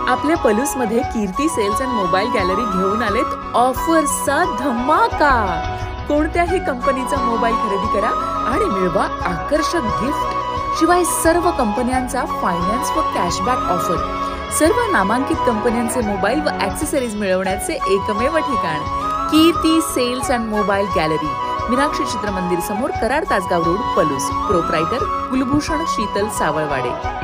आपल्या पलूसमध्ये कीर्ती sales and mobile gallery घेऊन आलेत ऑफर्सचा धमाका। कोणत्याही कंपनीचा मोबाईल खरेदी करा आणि मिळवा आकर्षक गिफ्ट। शिवाय सर्व कंपन्यांचा फायनान्स व कॅशबॅक ऑफर। सर्व नामांकित कंपन्यांचे मोबाईल व ॲक्सेसरीज मिळवण्याचे एकमेव ठिकाण Kirti sales and mobile gallery, Meenakshi Chitramandir समोर, कराड तासगाव रोड, पलूस। प्रोप्रायटर कुलभूषण शीतल सावळवाडे।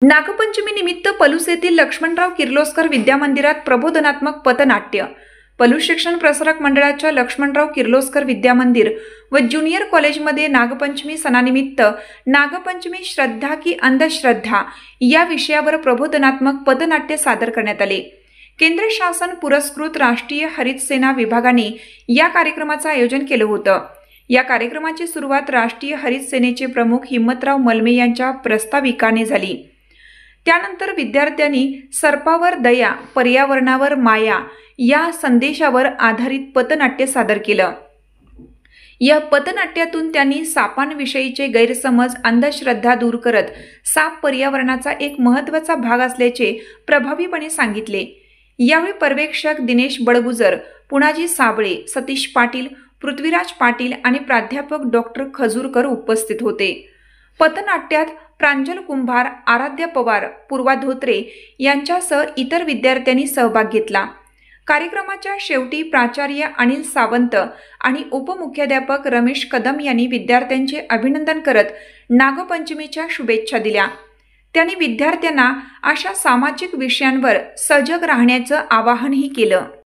नागपंचमी निमित्त पलूस येथील लक्ष्मणराव किर्लोस्कर विद्यामंदिरात प्रबोधनात्मक पथनाट्य। पलूस शिक्षण प्रसारक मंडळाच्या लक्ष्मणराव किर्लोस्कर विद्यामंदिर व ज्युनियर कॉलेजमध्ये नागपंचमी सणानिमित्त नागपंचमी श्रद्धा की अंधश्रद्धा या विषयावर प्रबोधनात्मक पथनाट्य सादर करण्यात आले। केंद्र शासन पुरस्कृत राष्ट्रीय हरित सेना विभागाने या कार्यक्रमाचे आयोजन केले होते। या कार्यक्रमाची सुरुवात राष्ट्रीय हरित सेनेचे प्रमुख हिम्मतराव मलमे यांच्या प्रस्ताविकाने झाली। त्यानंतर विद्यार्थ्यांनी सर्पावर दया, पर्यावरणावर माया या संदेशावर आधारित पथनाट्य सादर केलं। या पथनाट्यातून त्यांनी सापांविषयीचे गैरसमज, अंधश्रद्धा दूर करत साप पर्यावरणाचा एक महत्त्वाचा भाग असल्याचे प्रभावीपणे सांगितले। यावेळी पर्यवेक्षक दिनेश बडगुजर, पुणाजी साबळे, सतीश पाटील, पृथ्वीराज पाटील आणि प्राध्यापक डॉक्टर खजूरकर उपस्थित होते। पथनाट्यात प्रांजल कुंभार, आराध्या पवार, पूर्वा धोत्रे यांच्यासह इतर विद्यार्थ्यांनी सहभाग घेतला। कार्यक्रमाच्या शेवटी प्राचार्य अनिल सावंत आणि उपमुख्याध्यापक रमेश कदम यांनी विद्यार्थ्यांचे अभिनंदन करत नागपंचमीच्या शुभेच्छा दिल्या। त्यांनी विद्यार्थ्यांना अशा सामाजिक विषयांवर सजग राहण्याचं आवाहनही केलं।